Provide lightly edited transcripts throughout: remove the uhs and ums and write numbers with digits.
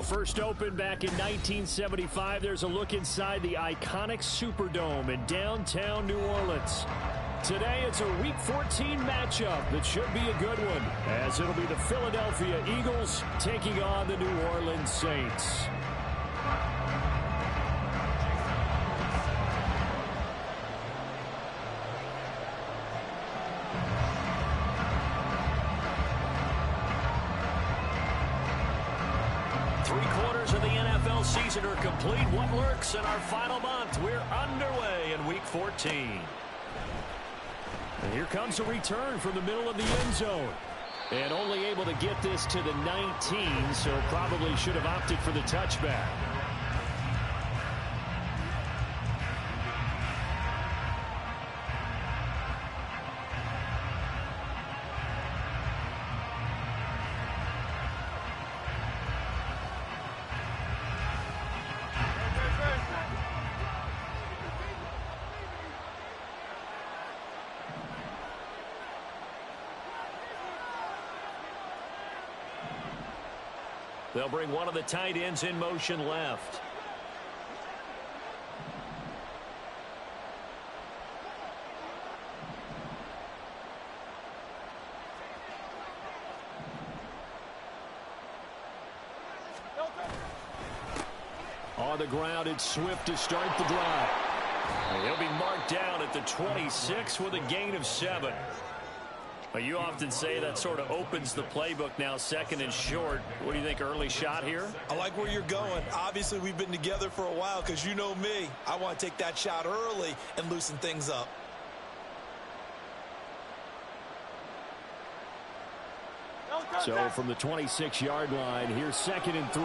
first opened back in 1975. There's a look inside the iconic Superdome in downtown New Orleans. Today, it's a Week 14 matchup that should be a good one, as it'll be the Philadelphia Eagles taking on the New Orleans Saints. Three-quarters of the NFL season are complete. What lurks in our final month? We're underway in Week 14. And here comes a return from the middle of the end zone. And only able to get this to the 19, so probably should have opted for the touchback. They'll bring one of the tight ends in motion left. On the ground, it's Swift to start the drive. He'll be marked down at the 26 with a gain of 7. You often say that sort of opens the playbook now, second and short. What do you think, early shot here? I like where you're going. Obviously, we've been together for a while because you know me. I want to take that shot early and loosen things up. So from the 26-yard line, here's 2nd and 3.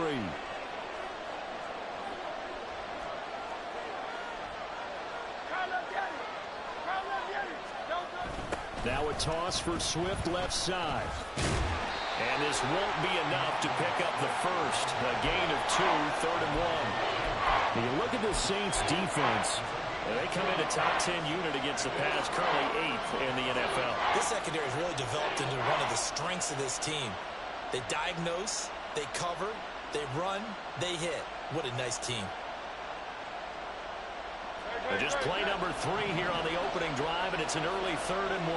Now a toss for Swift left side. And this won't be enough to pick up the first. A gain of 2, 3rd and 1. When you look at the Saints defense, they come in a top 10 unit against the pass, currently 8th in the NFL. This secondary has really developed into one of the strengths of this team. They diagnose, they cover, they run, they hit. What a nice team. Just play number 3 here on the opening drive, and it's an early 3rd and 1.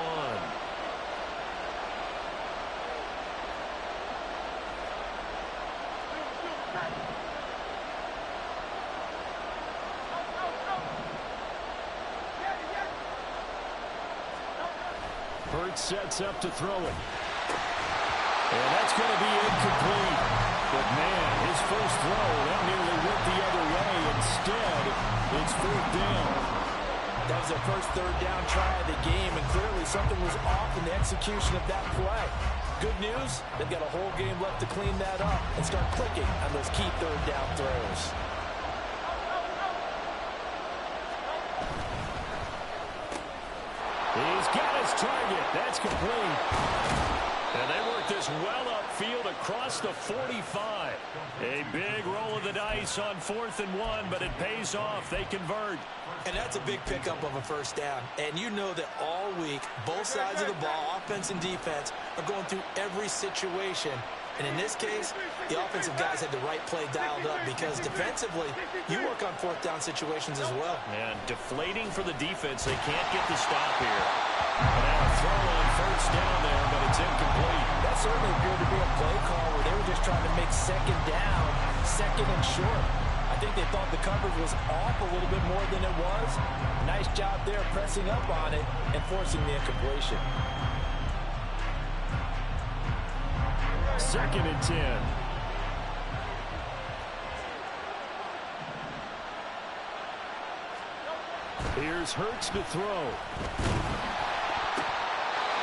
Hurts sets up to throw it. And that's going to be incomplete. But, man, his first throw, that nearly went the other way. Instead, it's 4th down. That was their first 3rd down try of the game, and clearly something was off in the execution of that play. Good news, they've got a whole game left to clean that up and start clicking on those key 3rd down throws. He's got his target. That's complete. And they work this well upfield across the 45. A big roll of the dice on 4th and 1, but it pays off. They convert. And that's a big pickup of a first down. And you know that all week, both sides of the ball, offense and defense, are going through every situation. And in this case, the offensive guys had the right play dialed up because defensively, you work on 4th down situations as well. And deflating for the defense. They can't get the stop here. And now a throw on 1st down there, but it's incomplete. That certainly appeared to be a play call where they were just trying to make 2nd down, 2nd and short. I think they thought the coverage was off a little bit more than it was. Nice job there pressing up on it and forcing the incompletion. 2nd and 10. Here's Hurts to throw.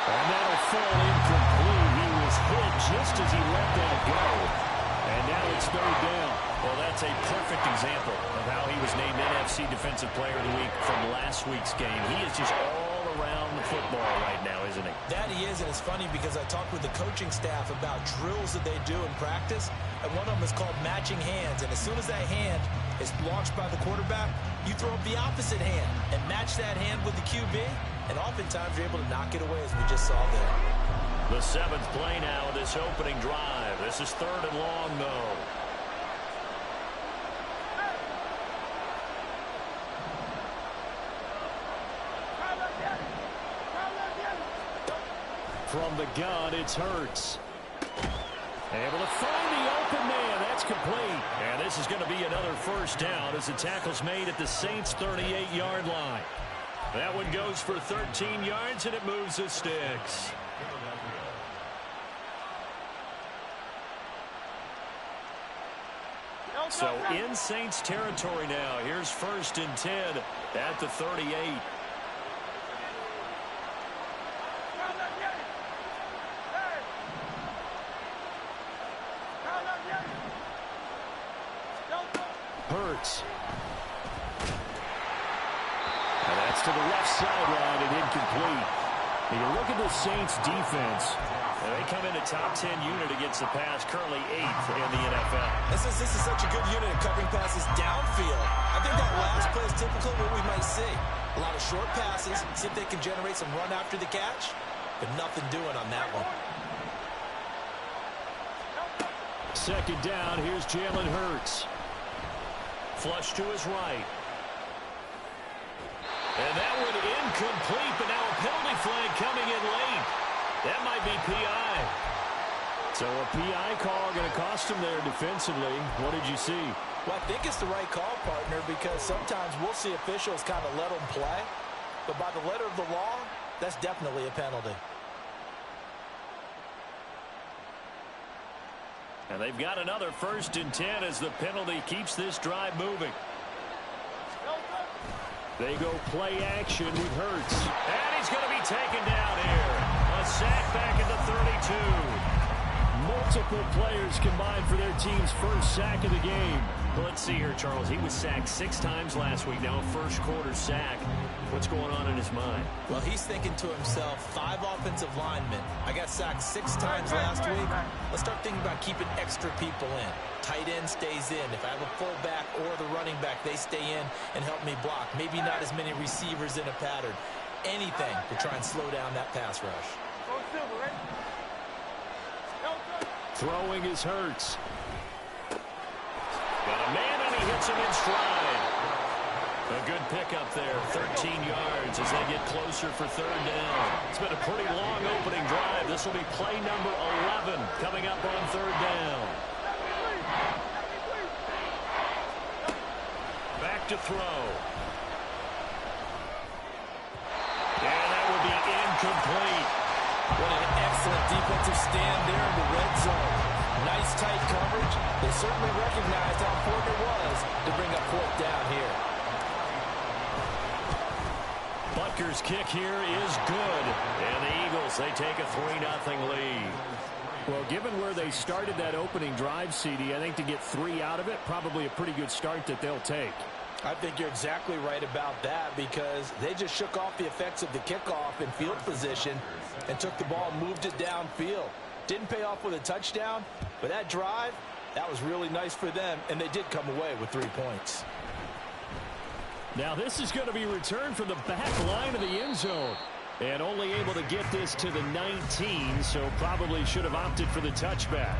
And that'll fall incomplete. He was hit just as he let that go. And now it's 3rd down. Well, that's a perfect example of how he was named NFC Defensive Player of the Week from last week's game. He is just all around the football right now, isn't he? That he is, and it's funny because I talked with the coaching staff about drills that they do in practice, and one of them is called matching hands. And as soon as that hand is launched by the quarterback, you throw up the opposite hand and match that hand with the QB, and oftentimes you're able to knock it away, as we just saw there. The 7th play now of this opening drive. This is 3rd and long, though. From the gun, it's Hurts. Able to find the open man. That's complete. And this is going to be another first down as the tackle's made at the Saints' 38-yard line. That one goes for 13 yards, and it moves the sticks. So in Saints territory now. Here's 1st and 10 at the 38. Hurts. And that's to the left sideline and incomplete. And you look at the Saints defense. They come in a top 10 unit against the pass, currently 8th in the NFL. This is such a good unit of covering passes downfield. I think that last play is typical of what we might see. A lot of short passes, see if they can generate some run after the catch, but nothing doing on that one. 2nd down, here's Jalen Hurts. Flush to his right. And that one incomplete, but now a penalty flag coming in late. That might be PI. So a PI call going to cost him there defensively. What did you see? Well, I think it's the right call, partner, because sometimes we'll see officials kind of let them play. But by the letter of the law, that's definitely a penalty. And they've got another 1st and 10 as the penalty keeps this drive moving. They go play action with Hurts. And he's going to be taken down here. A sack back at the 32. Multiple players combined for their team's first sack of the game. Well, let's see here, Charles. He was sacked 6 times last week. Now a first-quarter sack. What's going on in his mind? Well, he's thinking to himself, 5 offensive linemen. I got sacked 6 times last week. Let's start thinking about keeping extra people in. Tight end stays in. If I have a fullback or the running back, they stay in and help me block. Maybe not as many receivers in a pattern. Anything to try and slow down that pass rush. Throwing is Hurts. Got a man, and he hits him in stride. A good pickup there, 13 yards as they get closer for 3rd down. It's been a pretty long opening drive. This will be play number 11 coming up on 3rd down. Back to throw. And that would be incomplete. What an excellent defensive stand there in the red zone. Nice tight coverage. They certainly recognized how important it was to bring up 4th down here. Butker's kick here is good. And the Eagles, they take a 3-0 lead. Well, given where they started that opening drive, CD, I think to get 3 out of it, probably a pretty good start that they'll take. I think you're exactly right about that because they just shook off the effects of the kickoff in field position and took the ball and moved it downfield. Didn't pay off with a touchdown, but that drive, that was really nice for them, and they did come away with 3 points. Now this is going to be returned from the back line of the end zone. And only able to get this to the 19, so probably should have opted for the touchback.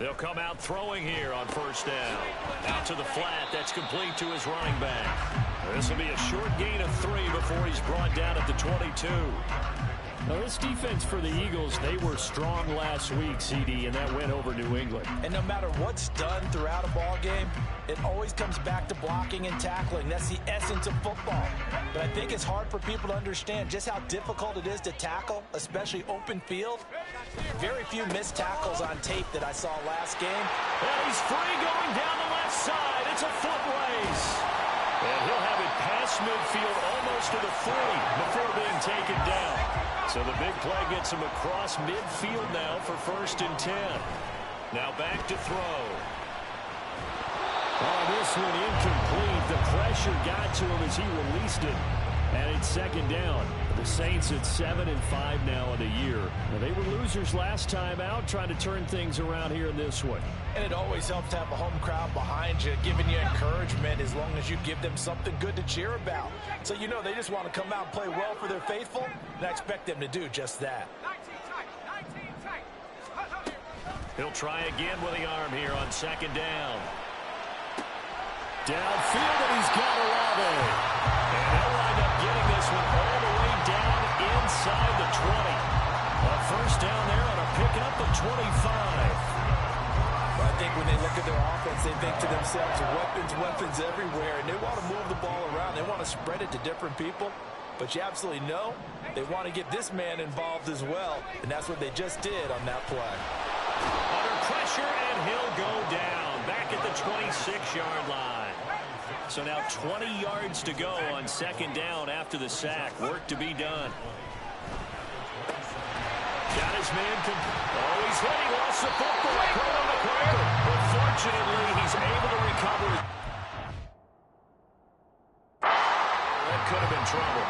They'll come out throwing here on 1st down. Out to the flat. That's complete to his running back. This will be a short gain of 3 before he's brought down at the 22. Now, this defense for the Eagles, they were strong last week, CD, and that went over New England. And no matter what's done throughout a ball game, it always comes back to blocking and tackling. That's the essence of football. But I think it's hard for people to understand just how difficult it is to tackle, especially open field. Very few missed tackles on tape that I saw last game. And he's free going down the left side. It's a foot race. And he'll have it past midfield almost to the 40 before being taken down. So the big play gets him across midfield now for 1st and 10. Now back to throw. Oh, this one incomplete. The pressure got to him as he released it. And it's second down. The Saints at 7-5 now in the year. Now, they were losers last time out, trying to turn things around here in this one. And it always helps to have a home crowd behind you, giving you encouragement as long as you give them something good to cheer about. So you know they just want to come out and play well for their faithful, and I expect them to do just that. He'll try again with the arm here on second down. Downfield, and he's got Olave. And they'll wind up getting this one all the way down inside the 20. A first down there on a pickup of 25. I think when they look at their offense, they think to themselves, weapons everywhere, and they want to move the ball around. They want to spread it to different people. But you absolutely know they want to get this man involved as well, and that's what they just did on that play. Under pressure, and he'll go down back at the 26-yard line. So now 20 yards to go on second down after the sack. Work to be done. Got his man. Oh, he's hit. He lost the football. Right on the cracker. But fortunately, he's able to recover. That could have been trouble.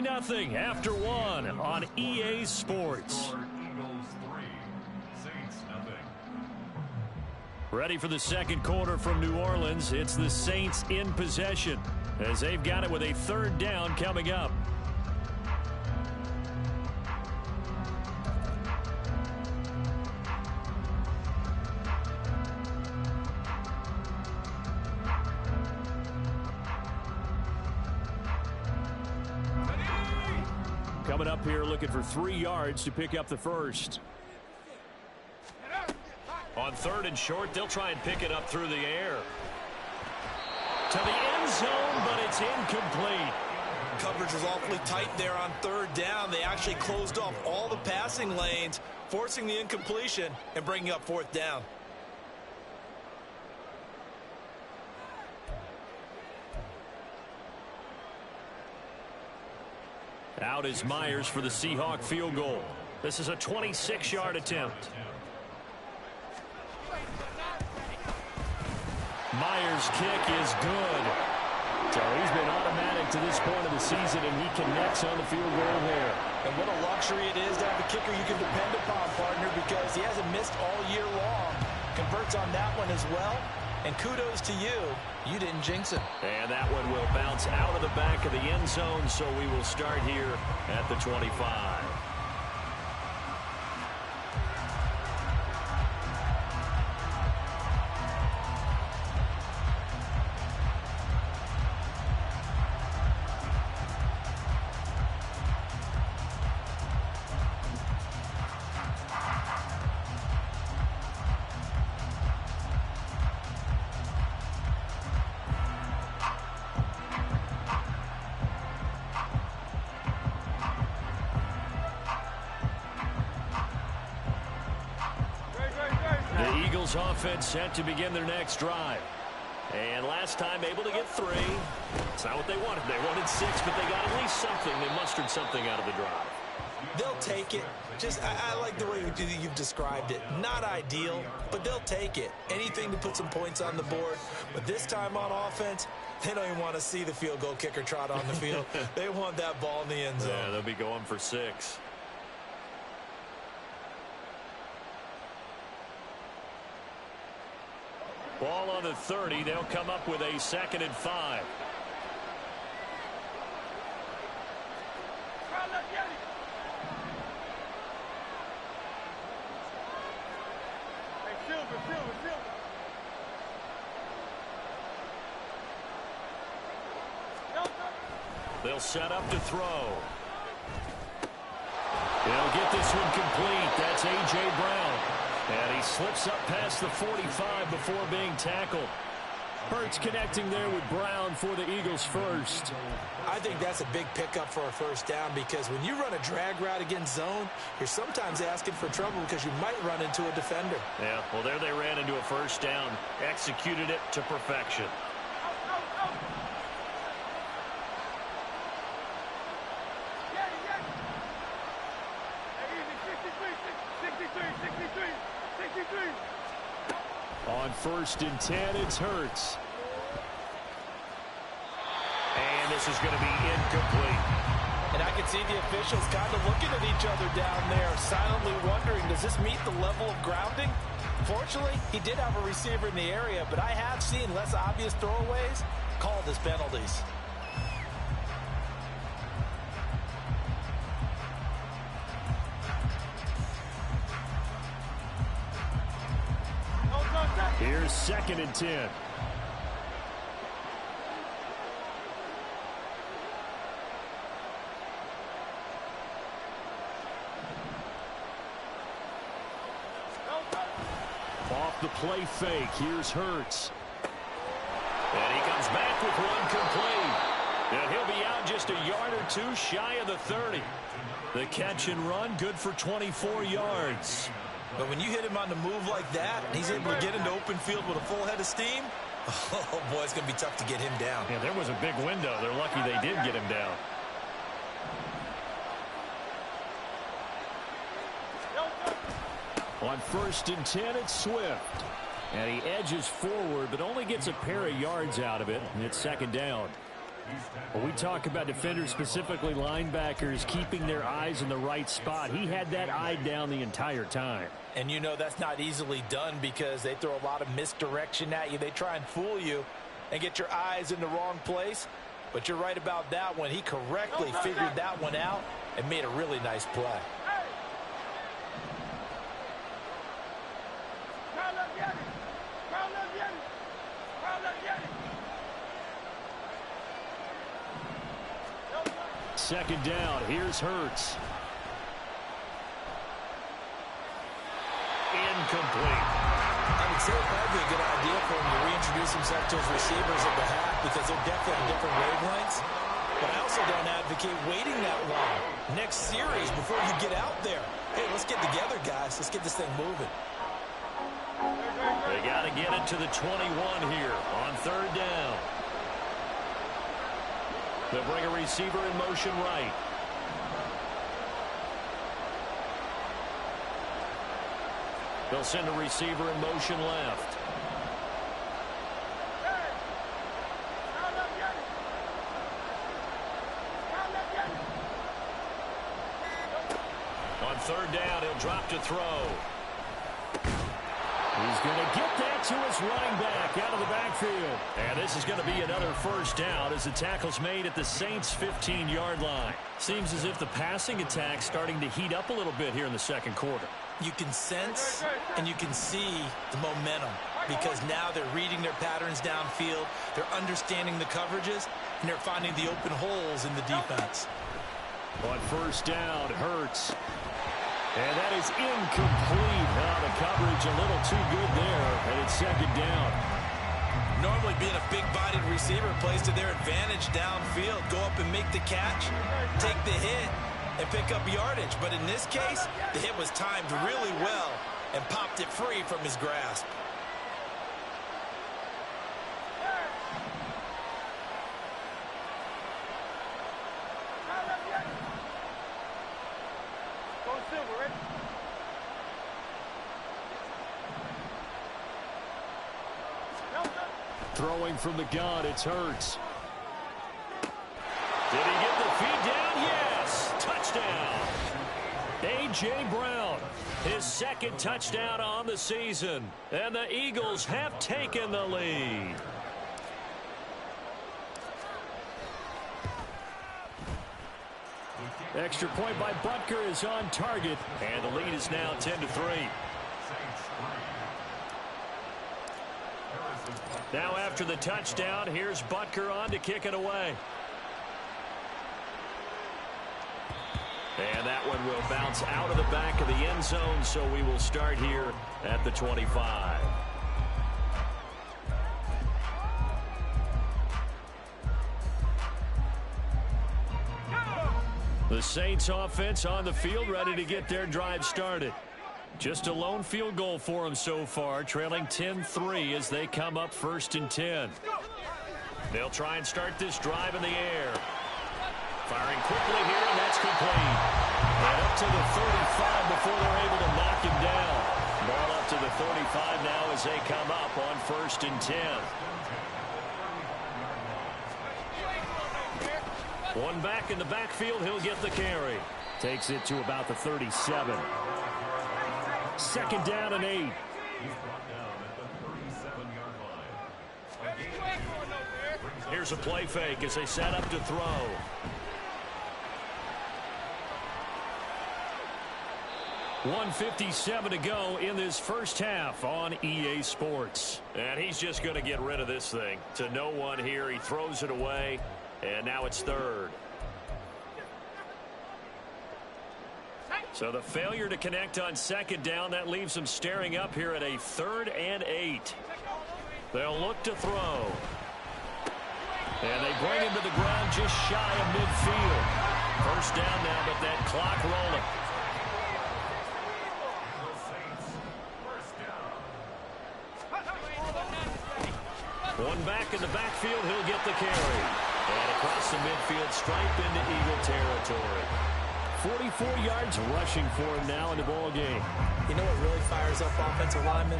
Nothing after one on EA Sports. Ready for the second quarter from New Orleans. It's the Saints in possession as they've got it with a third down coming up. Coming up here looking for 3 yards to pick up the first. On third and short, they'll try and pick it up through the air. To the end zone, but it's incomplete. Coverage was awfully tight there on third down. They actually closed off all the passing lanes, forcing the incompletion and bringing up fourth down. Out is Myers for the Seahawk field goal. This is a 26-yard attempt. Myers' kick is good. So he's been automatic to this point of the season, and he connects on the field goal there. And what a luxury it is to have a kicker you can depend upon, partner, because he hasn't missed all year long. Converts on that one as well. And kudos to you. You didn't jinx it. And that one will bounce out of the back of the end zone, so we will start here at the 25. Offense set to begin their next drive. And last time able to get 3. It's not what they wanted. They wanted 6, but they got at least something. They mustered something out of the drive. They'll take it. Just, I like the way you've described it. Not ideal, but they'll take it. Anything to put some points on the board. But this time on offense, they don't even want to see the field goal kicker trot on the field. They want that ball in the end zone. Yeah, they'll be going for 6. Ball on the 30. They'll come up with a 2nd and 5. They'll set up to throw. They'll get this one complete. That's A.J. Brown. And he slips up past the 45 before being tackled. Hurts connecting there with Brown for the Eagles first. I think that's a big pickup for a first down because when you run a drag route against zone, you're sometimes asking for trouble because you might run into a defender. Yeah, well, there they ran into a first down, executed it to perfection. On 1st and 10, it's Hurts. And this is going to be incomplete. And I can see the officials kind of looking at each other down there, silently wondering, does this meet the level of grounding? Fortunately, he did have a receiver in the area, but I have seen less obvious throwaways called as penalties. Here's 2nd and 10. Off the play fake, here's Hurts. And he comes back with one complete. And he'll be out just a yard or two shy of the 30. The catch and run, good for 24 yards. But when you hit him on the move like that, and he's able to get into open field with a full head of steam, oh boy, it's going to be tough to get him down. Yeah, there was a big window. They're lucky they did get him down. On 1st and 10, it's Swift. And he edges forward, but only gets a pair of yards out of it, and it's 2nd down. When we talk about defenders, specifically linebackers, keeping their eyes in the right spot, he had that eye down the entire time. And you know that's not easily done because they throw a lot of misdirection at you. They try and fool you and get your eyes in the wrong place. But you're right about that one. He correctly figured that one out and made a really nice play. Second down, here's Hurts. Incomplete. I would say it might be a good idea for him to reintroduce himself to his receivers at the half because they're definitely on different wavelengths. But I also don't advocate waiting that long. Next series, before you get out there, hey, let's get together, guys. Let's get this thing moving. They got to get it to the 21 here on 3rd down. They'll bring a receiver in motion right. They'll send a receiver in motion left. On 3rd down, he'll drop to throw. He's going to get that to his running back out of the backfield. And this is going to be another 1st down as the tackle's made at the Saints' 15-yard line. Seems as if the passing attack's starting to heat up a little bit here in the 2nd quarter. You can sense and you can see the momentum because now they're reading their patterns downfield, they're understanding the coverages, and they're finding the open holes in the defense. On 1st down, Hurts. And that is incomplete. The coverage a little too good there, and it's 2nd down. Normally being a big-bodied receiver plays to their advantage downfield. Go up and make the catch, take the hit, and pick up yardage. But in this case, the hit was timed really well and popped it free from his grasp. Throwing from the gun, it's Hurts. Did he get the feed down? Yes! Touchdown! A.J. Brown, his 2nd touchdown on the season. And the Eagles have taken the lead. Extra point by Butker is on target. And the lead is now 10-3. Now after the touchdown, here's Butker on to kick it away. And that one will bounce out of the back of the end zone, so we will start here at the 25. The Saints offense on the field, ready to get their drive started. Just a lone field goal for them so far, trailing 10-3 as they come up 1st and 10. They'll try and start this drive in the air. Firing quickly here, and that's complete. And up to the 35 before they're able to knock him down. Ball up to the 35 now as they come up on 1st and 10. One back in the backfield, he'll get the carry. Takes it to about the 37. 2nd down and 8. Here's a play fake as they set up to throw. .157 to go in this first half on EA Sports. And he's just going to get rid of this thing. To no one here. He throws it away. And now it's 3rd. So the failure to connect on 2nd down, that leaves them staring up here at a 3rd and 8. They'll look to throw. And they bring him to the ground just shy of midfield. 1st down now, but that clock rolling. One back in the backfield, he'll get the carry. And across the midfield stripe into Eagle territory. 44 yards rushing for him now in the ball game. You know what really fires up offensive linemen?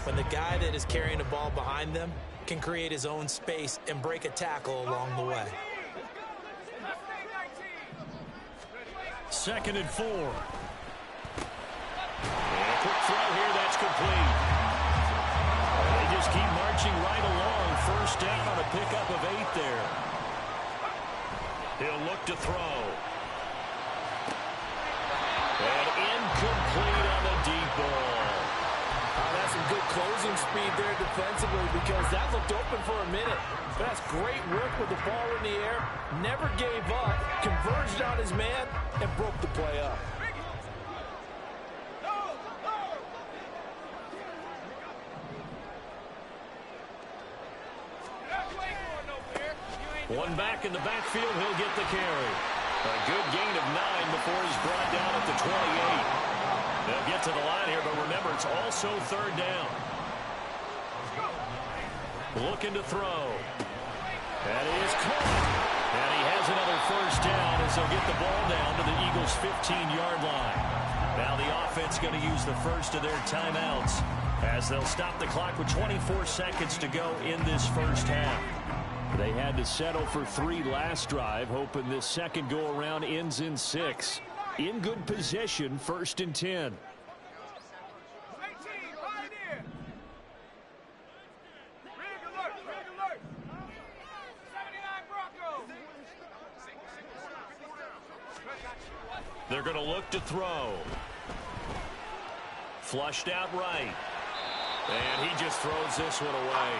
When the guy that is carrying the ball behind them can create his own space and break a tackle along the way. 2nd and 4. And a quick throw here, that's complete. They just keep marching right along. 1st down, a pickup of 8 there. He'll look to throw. And incomplete on the deep ball. That's some good closing speed there defensively because that looked open for a minute. That's great work with the ball in the air. Never gave up, converged on his man, and broke the play up. One back in the backfield, he'll get the carry. A good gain of 9 before he's brought down at the 28. They'll get to the line here, but remember, it's also 3rd down. Looking to throw. That is caught. And he has another 1st down as they'll get the ball down to the Eagles' 15-yard line. Now the offense going to use the first of their timeouts as they'll stop the clock with 24 seconds to go in this first half. They had to settle for 3 last drive, hoping this second go-around ends in 6. In good position, 1st and 10. They're going to look to throw. Flushed out right. And he just throws this one away.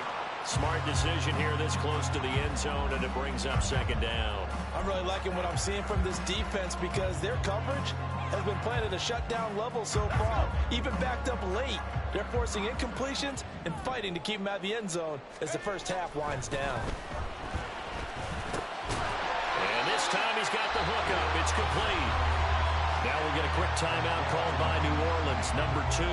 Smart decision here this close to the end zone, and it brings up 2nd down. I'm really liking what I'm seeing from this defense because their coverage has been playing at a shutdown level so far. Even backed up late, they're forcing incompletions and fighting to keep them out of the end zone as the first half winds down. And this time he's got the hook up. It's complete. Now we'll get a quick timeout called by New Orleans, number 2.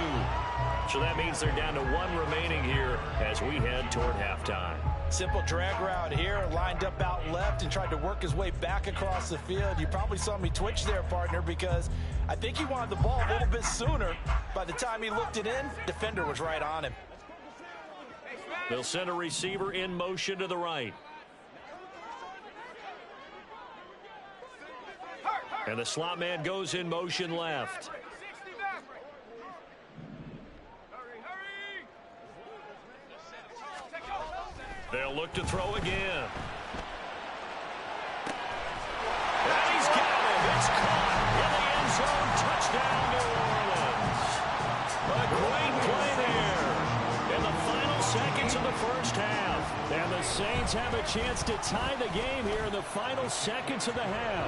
So that means they're down to 1 remaining here as we head toward halftime. Simple drag route here, lined up out left and tried to work his way back across the field. You probably saw me twitch there, partner, because I think he wanted the ball a little bit sooner. By the time he looked it in, defender was right on him. They'll send a receiver in motion to the right. And the slot man goes in motion left. They'll look to throw again. And he's got it. It's caught in the end zone. Touchdown, New Orleans. A great play there in the final seconds of the first half. And the Saints have a chance to tie the game here in the final seconds of the half.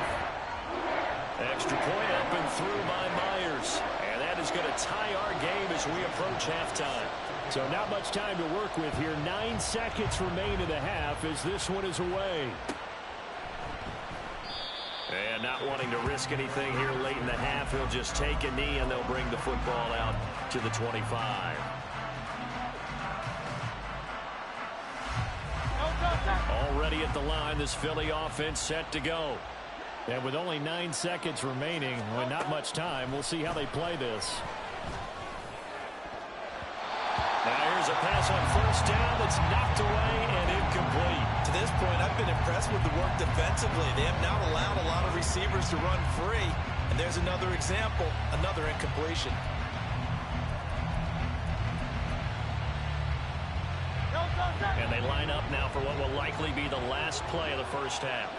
Extra point up and through by Myers. And that is going to tie our game as we approach halftime. So not much time to work with here. 9 seconds remain in the half as this one is away. And not wanting to risk anything here late in the half, he'll just take a knee and they'll bring the football out to the 25. Already at the line, this Philly offense set to go. And with only 9 seconds remaining, and not much time, we'll see how they play this. Now here's a pass on first down that's knocked away and incomplete. To this point, I've been impressed with the work defensively. They have not allowed a lot of receivers to run free. And there's another example, another incompletion. And they line up now for what will likely be the last play of the first half.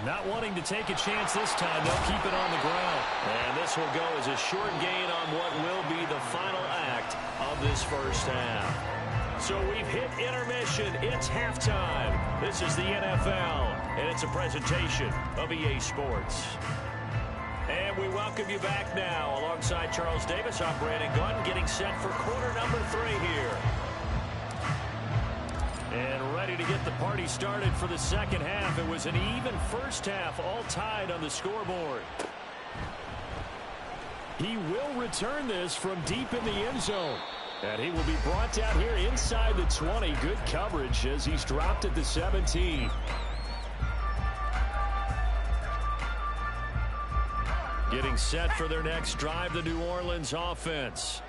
Not wanting to take a chance this time, they'll keep it on the ground. And this will go as a short gain on what will be the final act of this first half. So we've hit intermission. It's halftime. This is the NFL, and it's a presentation of EA Sports. And we welcome you back now. Alongside Charles Davis, I'm Brandon Gunn, getting set for quarter number 3 here. And ready to get the party started for the second half. It was an even first half, all tied on the scoreboard. He will return this from deep in the end zone. And he will be brought down here inside the 20. Good coverage as he's dropped at the 17. Getting set for their next drive, the New Orleans offense.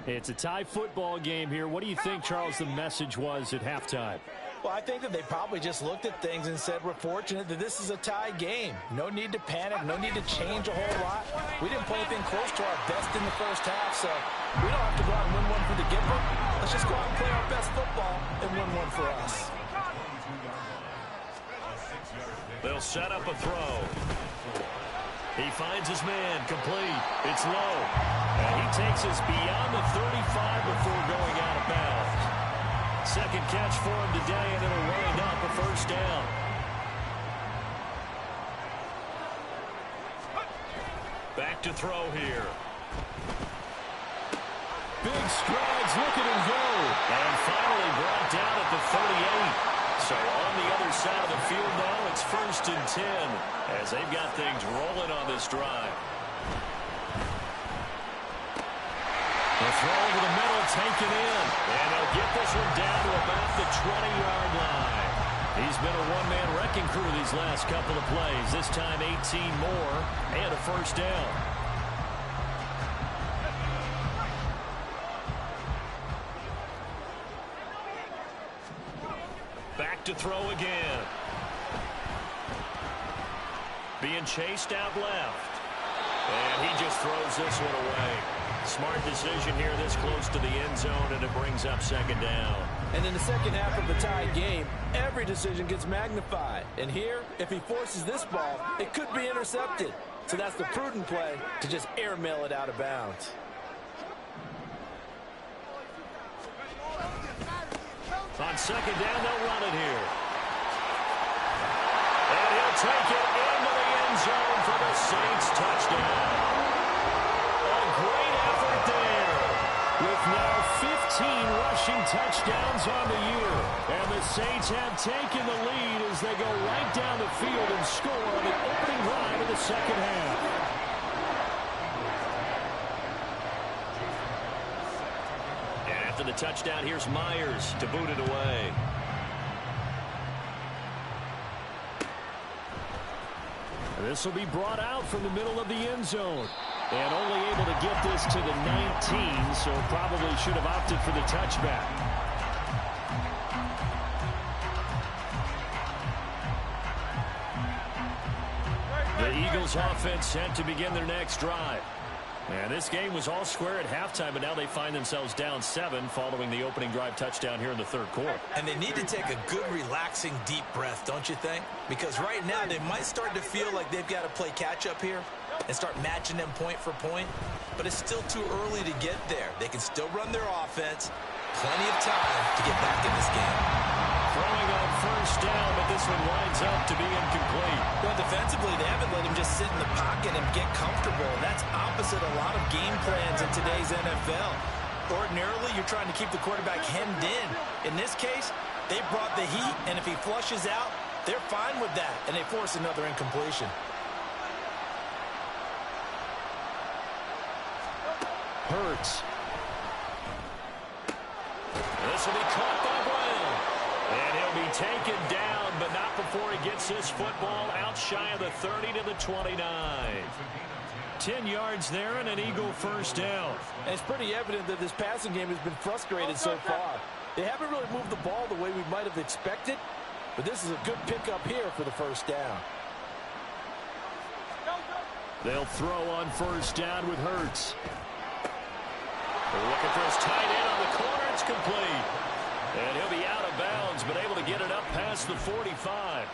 It's a tie football game here. What do you think, Charles, the message was at halftime? Well, I think that they probably just looked at things and said, we're fortunate that this is a tie game. No need to panic, no need to change a whole lot. We didn't play anything close to our best in the first half, so we don't have to go out and win one for the giver. Let's just go out and play our best football and win one for us. They'll set up a throw. He finds his man, complete. It's low. And he takes us beyond the 35 before going out of bounds. Second catch for him today, and it'll wind up a first down. Back to throw here. Big strides, look at him go. And finally brought down at the 38. So on the other side of the field now, it's 1st and 10 as they've got things rolling on this drive. The throw over the middle, taken in. And they'll get this one down to about the 20-yard line. He's been a one-man wrecking crew these last couple of plays. This time 18 more and a first down. Back to throw again. Being chased out left. And he just throws this one away. Smart decision here this close to the end zone, and it brings up second down. And in the second half of the tie game, every decision gets magnified. And here, if he forces this ball, it could be intercepted. So that's the prudent play to just airmail it out of bounds. On second down, they'll run it here. And he'll take it into the end zone for the Saints touchdown. A great effort there. With now 15 rushing touchdowns on the year. And the Saints have taken the lead as they go right down the field and score on the opening drive of the second half. After the touchdown, here's Myers to boot it away. This will be brought out from the middle of the end zone. And only able to get this to the 19, so probably should have opted for the touchback. The Eagles offense set to begin their next drive. And this game was all square at halftime, but now they find themselves down 7 following the opening drive touchdown here in the third quarter. And they need to take a good, relaxing, deep breath, don't you think? Because right now they might start to feel like they've got to play catch-up here and start matching them point for point. But it's still too early to get there. They can still run their offense. Plenty of time to get back in this game. Throwing on first down, but this one winds up to be incomplete. Well, defensively, they haven't let him just sit in the pocket and get comfortable. That's opposite a lot of game plans in today's NFL. Ordinarily, you're trying to keep the quarterback hemmed in. In this case, they brought the heat, and if he flushes out, They're fine with that, and they force another incompletion. Hurts. This will be caught by Brown. And he'll be taken down, but not before he gets this football out shy of the 30 to the 29. 10 yards there and an Eagle first down. And it's pretty evident that this passing game has been frustrated so far. They haven't really moved the ball the way we might have expected, but this is a good pickup here for the first down. They'll throw on first down with Hurts. They're looking for his tight end on the corner. It's complete. And he'll be out of bounds, but able to get it up past the 45.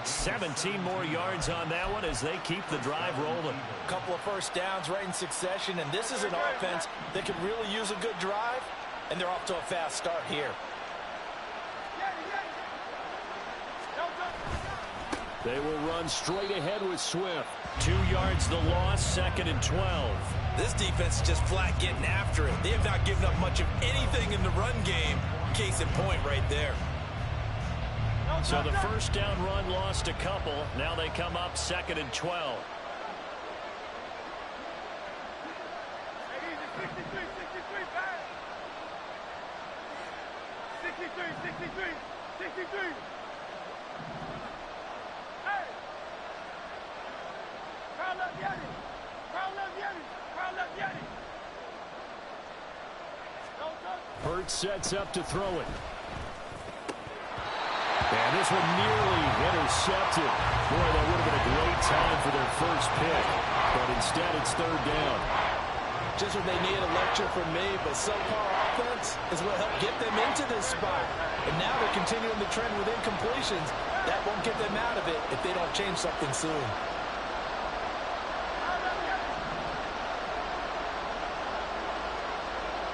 17 more yards on that one as they keep the drive rolling. A couple of first downs right in succession, and this is an offense that could really use a good drive, and they're off to a fast start here. They will run straight ahead with Swift. 2 yards the loss, 2nd and 12. This defense is just flat getting after it. They have not given up much of anything in the run game. Case in point right there. So the first down run lost a couple. Now they come up 2nd and 12. Hurts sets up to throw it. And this one nearly intercepted. Boy, that would have been a great time for their first pick. But instead, it's 3rd down. Just what they need, a lecture from me, but subpar offense is what helped get them into this spot. And now they're continuing the trend with incompletions. That won't get them out of it if they don't change something soon.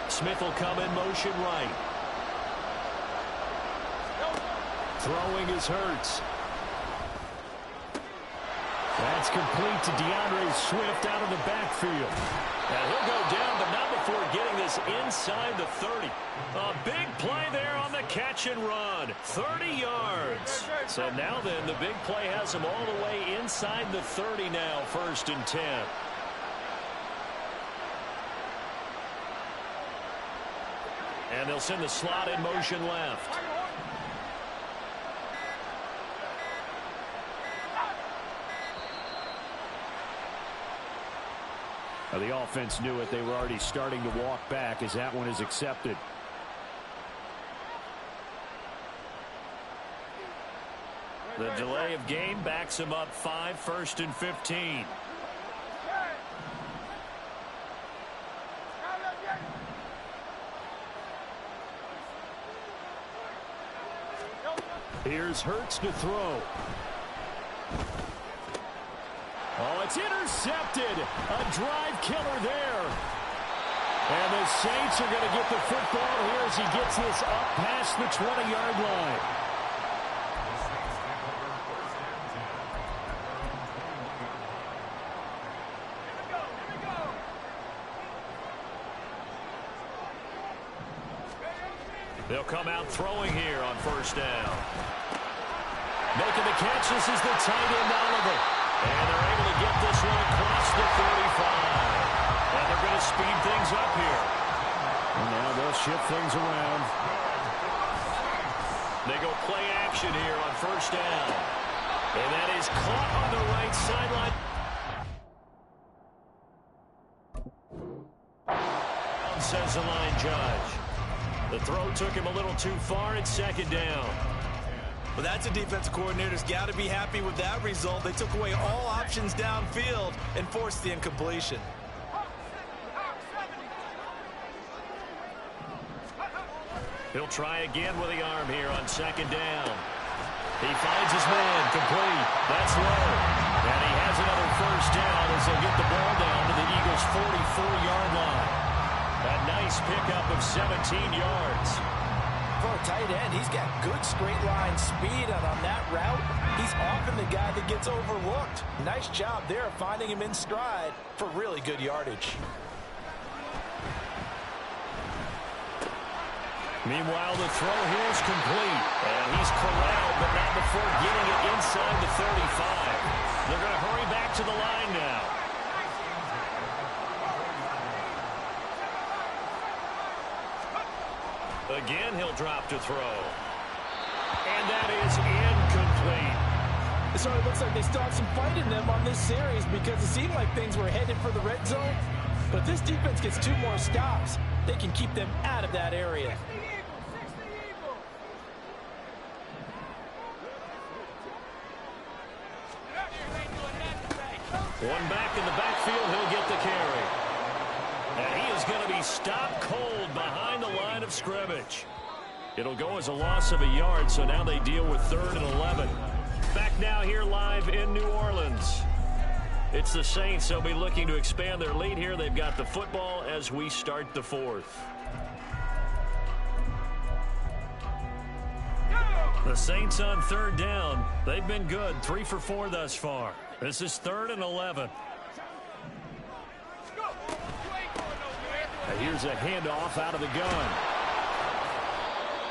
Smith will come in motion right. Throwing is Hurts. That's complete to DeAndre Swift out of the backfield. And he'll go down, but not before getting this inside the 30. A big play there on the catch and run. 30 yards. So now then, the big play has him all the way inside the 30 now, 1st and 10. And they'll send the slot in motion left. The offense knew it. They were already starting to walk back as that one is accepted. The delay of game backs him up 5, 1st and 15. Here's Hurts to throw. Oh, it's intercepted. A drive killer there. And the Saints are going to get the football here as he gets this up past the 20-yard line. They'll come out throwing here on first down. Making the catch, this is the tight end Oliver. And they're able to get this one across the 35. And they're going to speed things up here. And now they'll shift things around. They go play action here on first down. And that is caught on the right sideline. Says the line judge. The throw took him a little too far. It's 2nd down. Well, that's a defensive coordinator's got to be happy with that result. They took away all options downfield and forced the incompletion. He'll try again with the arm here on 2nd down. He finds his man, complete. That's low. And he has another first down as they'll get the ball down to the Eagles' 44-yard line. A nice pickup of 17 yards. For a tight end, he's got good straight line speed, and on that route, he's often the guy that gets overlooked. Nice job there finding him in stride for really good yardage. Meanwhile, the throw here is complete. And he's corralled, but not before getting it inside the 35. They're going to hurry back to the line now. Again, he'll drop to throw. And that is incomplete. It sort of looks like they still have some fight in them on this series because it seemed like things were headed for the red zone. But if this defense gets 2 more stops, they can keep them out of that area. One back in the backfield, he'll get the carry. And he is going to be stopped cold behind the line of scrimmage. It'll go as a loss of a yard, so now they deal with 3rd and 11. Back now here live in New Orleans. It's the Saints. They'll be looking to expand their lead here. They've got the football as we start the 4th. The Saints on 3rd down. They've been good. 3 for 4 thus far. This is 3rd and 11. And here's a handoff out of the gun.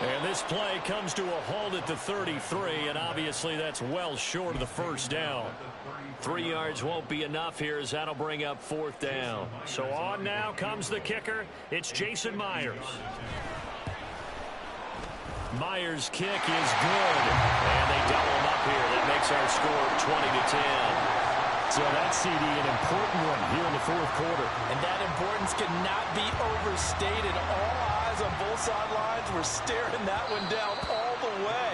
And this play comes to a halt at the 33, and obviously that's well short of the 1st down. 3 yards won't be enough here as that'll bring up 4th down. So on now comes the kicker. It's Jason Myers. Myers' kick is good. And they double him up here. That makes our score 20-10. So that's, CD, an important one here in the 4th quarter. And that importance cannot be overstated. All eyes on both sidelines were staring that one down all the way.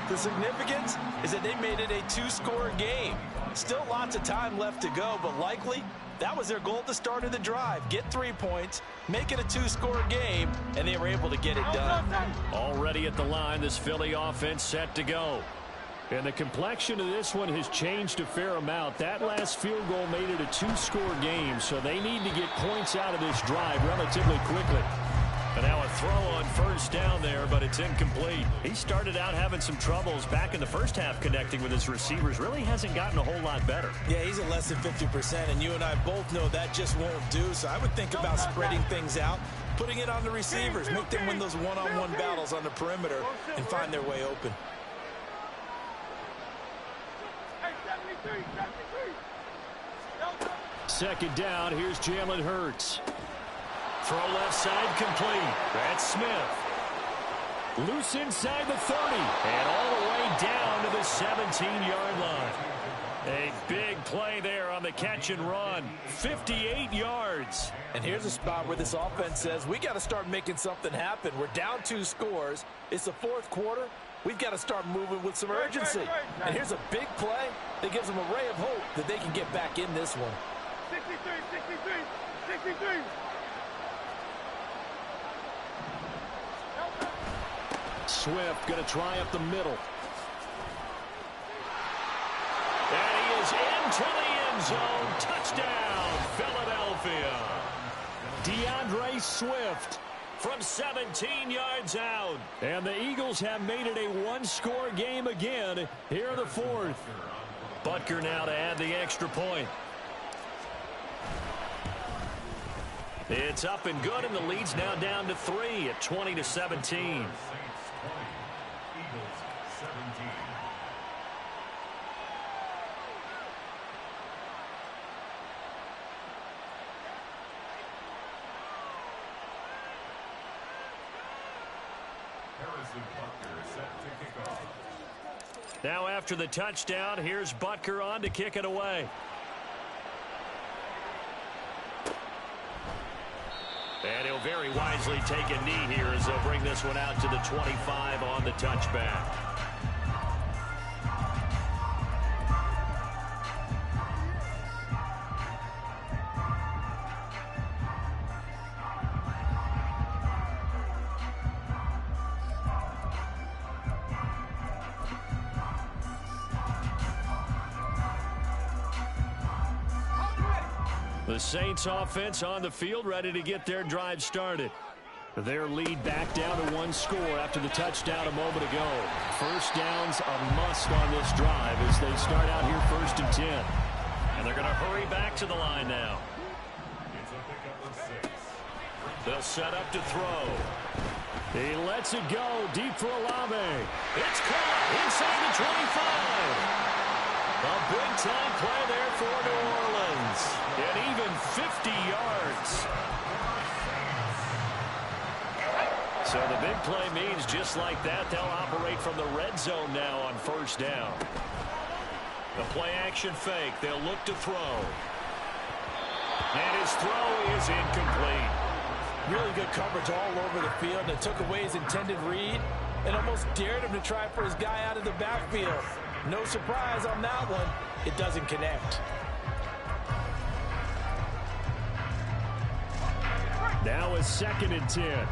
The significance is that they made it a 2-score game. Still lots of time left to go, but likely that was their goal at the start of the drive. Get 3 points, make it a 2-score game, and they were able to get it done. Already at the line, this Philly offense set to go. And the complexion of this one has changed a fair amount. That last field goal made it a 2-score game, so they need to get points out of this drive relatively quickly. And now a throw on 1st down there, but it's incomplete. He started out having some troubles back in the 1st half connecting with his receivers. Really hasn't gotten a whole lot better. Yeah, he's at less than 50%, and you and I both know that just won't do. So I would think about spreading things out, putting it on the receivers, make them win those one-on-one battles on the perimeter, and find their way open. Second down, here's Jalen Hurts. Throw left side complete. That's Smith. Loose inside the 30. And all the way down to the 17-yard line. A big play there on the catch and run. 58 yards. And here's a spot where this offense says, we got to start making something happen. We're down 2 scores. It's the 4th quarter. We've got to start moving with some urgency. And here's a big play that gives them a ray of hope that they can get back in this one. 63. Swift going to try up the middle. And he is into the end zone. Touchdown, Philadelphia. DeAndre Swift from 17 yards out. And the Eagles have made it a 1-score game again here in the 4th. Butker now to add the extra point. It's up and good, and the lead's now down to 3 at 20-17. Now after the touchdown, here's Butker on to kick it away. And he'll very wisely take a knee here as they'll bring this one out to the 25 on the touchback. The Saints offense on the field, ready to get their drive started. Their lead back down to 1 score after the touchdown a moment ago. First down's a must on this drive as they start out here 1st and 10. And they're going to hurry back to the line now. They'll set up to throw. He lets it go deep for Olave. It's caught inside the 25. A big-time play there for New Orleans. And even 50 yards. So the big play means just like that, they'll operate from the red zone now on first down. The play-action fake. They'll look to throw. And his throw is incomplete. Really good coverage all over the field. They took away his intended read and almost dared him to try for his guy out of the backfield. No surprise on that one. It doesn't connect. Now a 2nd and 10.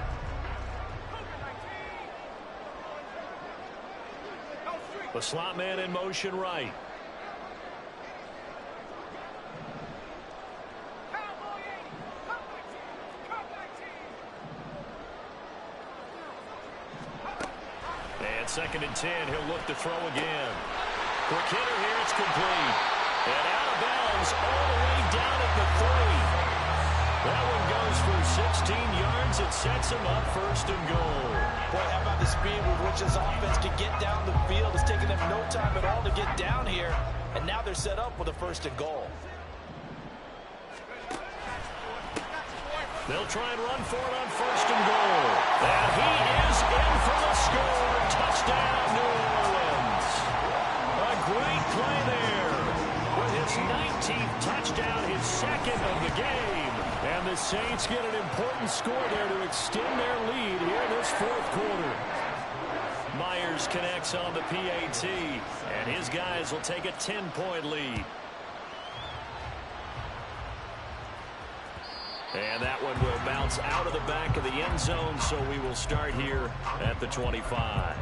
The slot man in motion right. And 2nd and 10, he'll look to throw again. For Kittle here, it's complete. And out of bounds all the way down at the 3. That one goes for 16 yards. It sets him up 1st and goal. Boy, how about the speed with which this offense can get down the field? It's taken them no time at all to get down here. And now they're set up with a 1st and goal. They'll try and run for it on 1st and goal. And he is in for the score. Touchdown, New Orleans. A great play there. With his 19th touchdown, his 2nd of the game. And the Saints get an important score there to extend their lead here in this 4th quarter. Myers connects on the PAT. And his guys will take a 10-point lead. And that one will bounce out of the back of the end zone, so we will start here at the 25.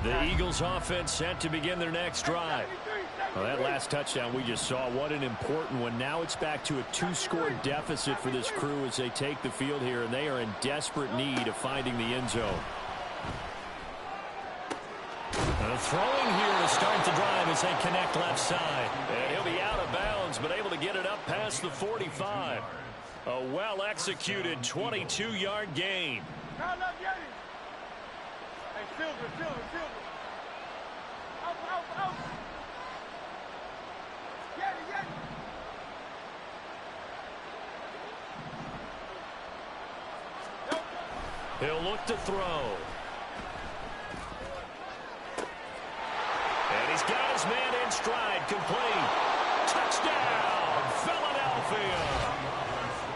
The Eagles offense set to begin their next drive. Well, that last touchdown we just saw, what an important one. Now it's back to a 2-score deficit for this crew as they take the field here, and they are in desperate need of finding the end zone. Throwing here to start the drive as they connect left side. And he'll be out of bounds, but able to get it up past the 45. A well-executed 22-yard gain. He'll look to throw. And he's got his man in stride, complete. Touchdown, Philadelphia.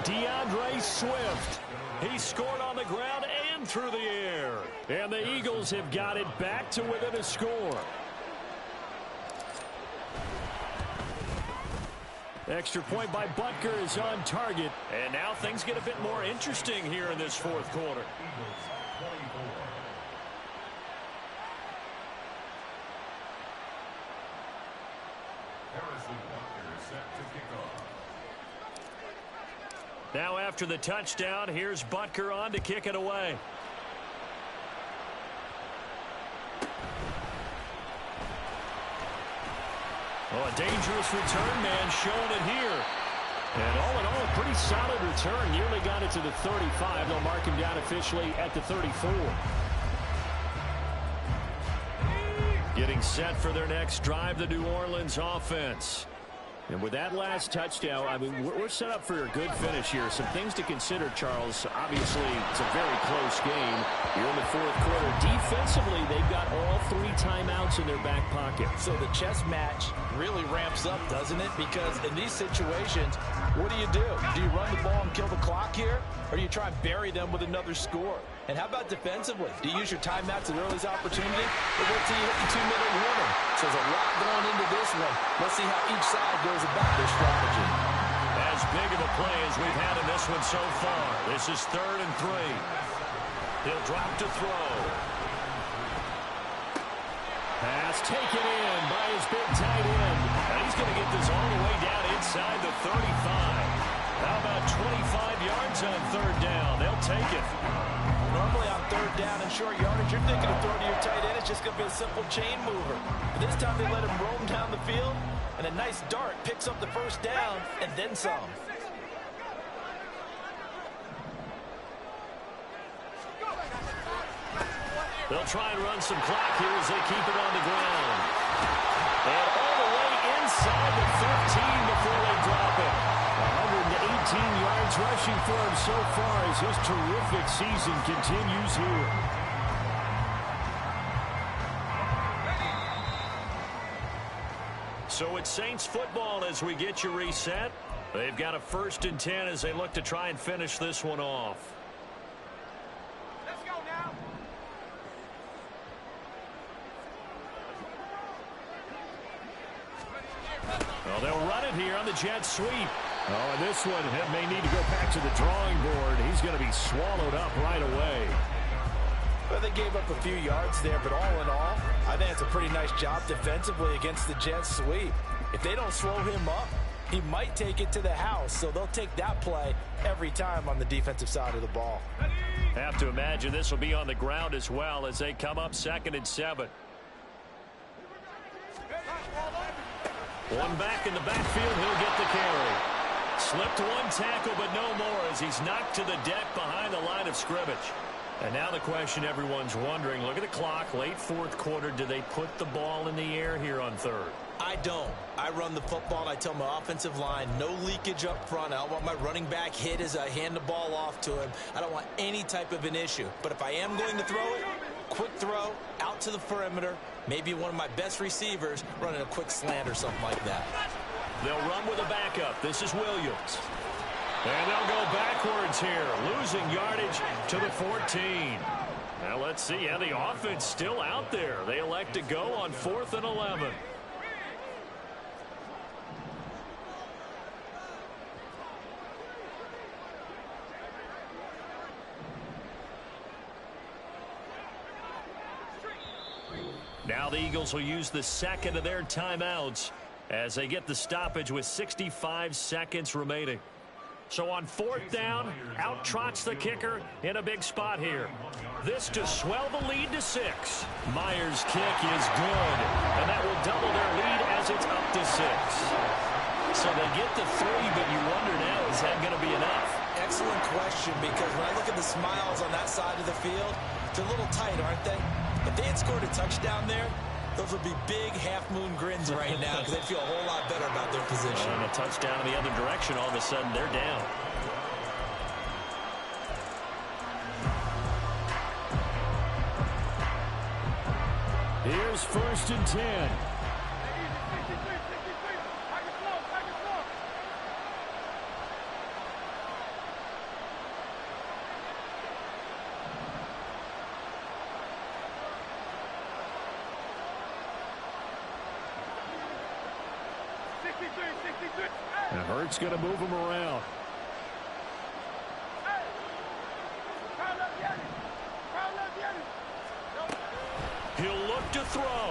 DeAndre Swift. He scored on the ground and through the air. And the Eagles have got it back to within a score. Extra point by Butker is on target. And now things get a bit more interesting here in this 4th quarter. Now after the touchdown, here's Butker on to kick it away. Oh, a dangerous return man showing it here. And all in all, a pretty solid return. Nearly got it to the 35. They'll mark him down officially at the 34. Getting set for their next drive, the New Orleans offense. And with that last touchdown, I mean, we're set up for a good finish here. Some things to consider, Charles. Obviously, it's a very close game. You're in the 4th quarter. Defensively, they've got all 3 timeouts in their back pocket. So the chess match really ramps up, doesn't it? Because in these situations, what do? Do you run the ball and kill the clock here? Or do you try and bury them with another score? And how about defensively? Do you use your timeouts at the earliest opportunity? Or wait till you hit the 2-minute warning? So there's a lot going into this one. Let's see how each side goes about their strategy. As big of a play as we've had in this one so far. This is 3rd and 3. He'll drop to throw. Pass taken in by his big tight end. And he's going to get this all the way down inside the 35. How about 25 yards yards on third down. They'll take it. Normally on third down and short yardage, you're thinking of throwing to your tight end. It's just going to be a simple chain mover. But this time they let him roam down the field, and a nice dart picks up the first down and then some. They'll try and run some clock here as they keep it on the ground. And all the way inside the 15 before they drop it. 118 yards rushing for him so far as his terrific season continues here. So it's Saints football as we get you reset. They've got a 1st and 10 as they look to try and finish this one off. Well, they'll run it here on the jet sweep. Oh, and this one may need to go back to the drawing board. He's going to be swallowed up right away. Well, they gave up a few yards there, but all in all, I think it's a pretty nice job defensively against the jet sweep. If they don't slow him up, he might take it to the house, so they'll take that play every time on the defensive side of the ball. Have to imagine this will be on the ground as well as they come up 2nd and 7. One back in the backfield, he'll get the carry. Slipped one tackle, but no more as he's knocked to the deck behind the line of scrimmage. And now the question everyone's wondering, look at the clock, late 4th quarter, do they put the ball in the air here on 3rd? I don't. I run the football, and I tell my offensive line, no leakage up front. I don't want my running back hit as I hand the ball off to him. I don't want any type of an issue. But if I am going to throw it, quick throw, out to the perimeter, maybe one of my best receivers running a quick slant or something like that. They'll run with a backup. This is Williams. And they'll go backwards here, losing yardage to the 14. Now let's see how the offense still out there. They elect to go on 4th and 11. Now the Eagles will use the 2nd of their timeouts as they get the stoppage with 65 seconds remaining. So on 4th down, out trots the kicker in a big spot here. This to swell the lead to 6. Myers' kick is good, and that will double their lead as it's up to 6. So they get the 3, but you wonder now, is that going to be enough? Excellent question, because when I look at the smiles on that side of the field, they're a little tight, aren't they? If they had scored a touchdown there, those would be big half-moon grins right now because they'd feel a whole lot better about their position. And a touchdown in the other direction, all of a sudden they're down. Here's 1st and 10. And Hurts going to move him around. He'll look to throw.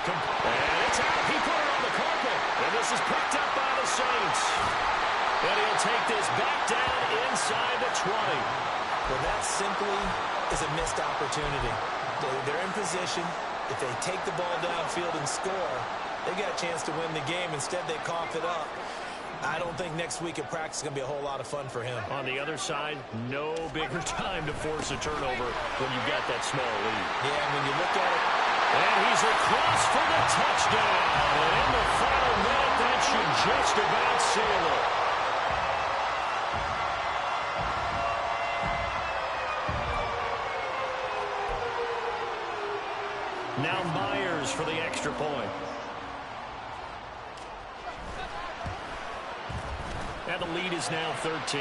And it's out. He put it on the carpet. And this is picked up by the Saints. And he'll take this back down inside the 20. Well, that simply is a missed opportunity. They're in position. If they take the ball downfield and score, they got a chance to win the game. Instead, they cough it up. I don't think next week at practice is going to be a whole lot of fun for him. On the other side, no bigger time to force a turnover when you've got that small lead. Yeah, when you look at it. And he's across for the touchdown. And in the final minute, that should just about seal it. Now Myers for the extra point. And the lead is now 13.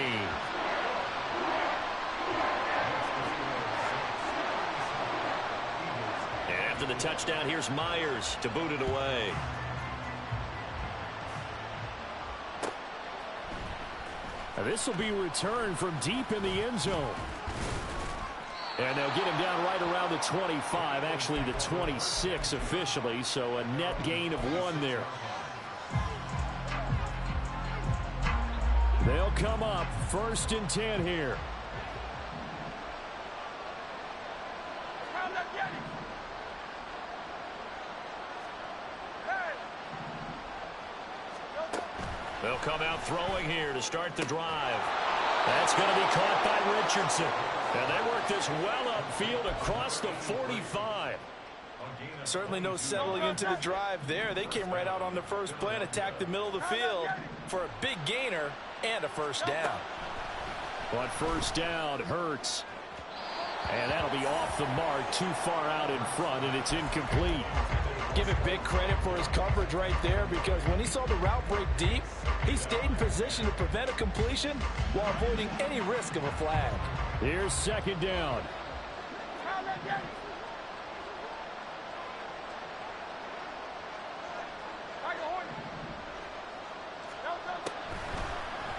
And after the touchdown, here's Myers to boot it away. Now this will be returned from deep in the end zone. And they'll get him down right around the 25, actually the 26 officially, so a net gain of 1 there. They'll come up 1st and 10 here. They'll come out throwing here to start the drive. That's going to be caught by Richardson. And they work this well upfield across the 45. Certainly no settling into the drive there. They came right out on the first play and attacked the middle of the field for a big gainer and a first down. But first down hurts. And that'll be off the mark, too far out in front, and it's incomplete. Give it big credit for his coverage right there, because when he saw the route break deep, he stayed in position to prevent a completion while avoiding any risk of a flag. Here's 2nd down.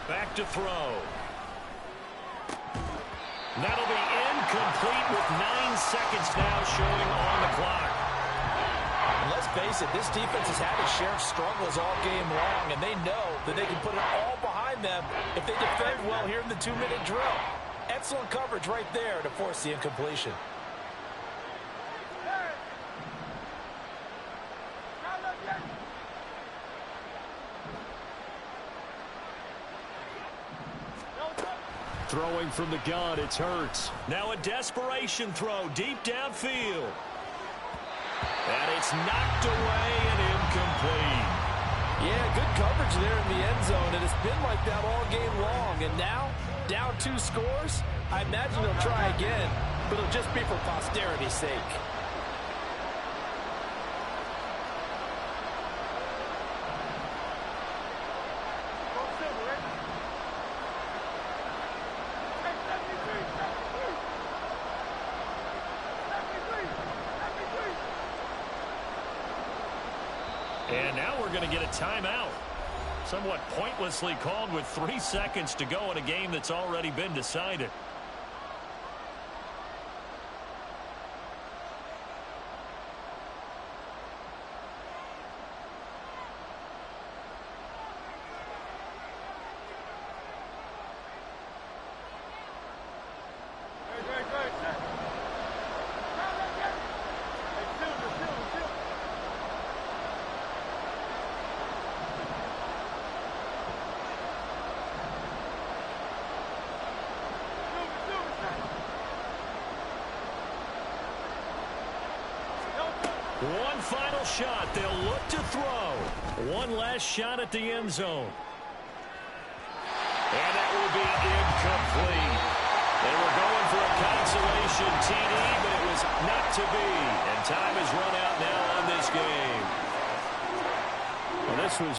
Back to throw. That'll be incomplete with 9 seconds now showing on the clock. And let's face it, this defense has had its share of struggles all game long, and they know that they can put it all behind them if they defend well here in the 2-minute drill. Excellent coverage right there to force the incompletion. Throwing from the gun, it's Hurts. Now a desperation throw deep downfield. And it's knocked away and incomplete. Yeah, good coverage there in the end zone, and it's been like that all game long. And now, down 2 scores, I imagine they'll try again, but it'll just be for posterity's sake. And now we're going to get a timeout. Somewhat pointlessly called with 3 seconds to go in a game that's already been decided. One final shot. They'll look to throw. One last shot at the end zone. And that will be incomplete. They were going for a consolation TD, but it was not to be. And time has run out now on this game. Well, this was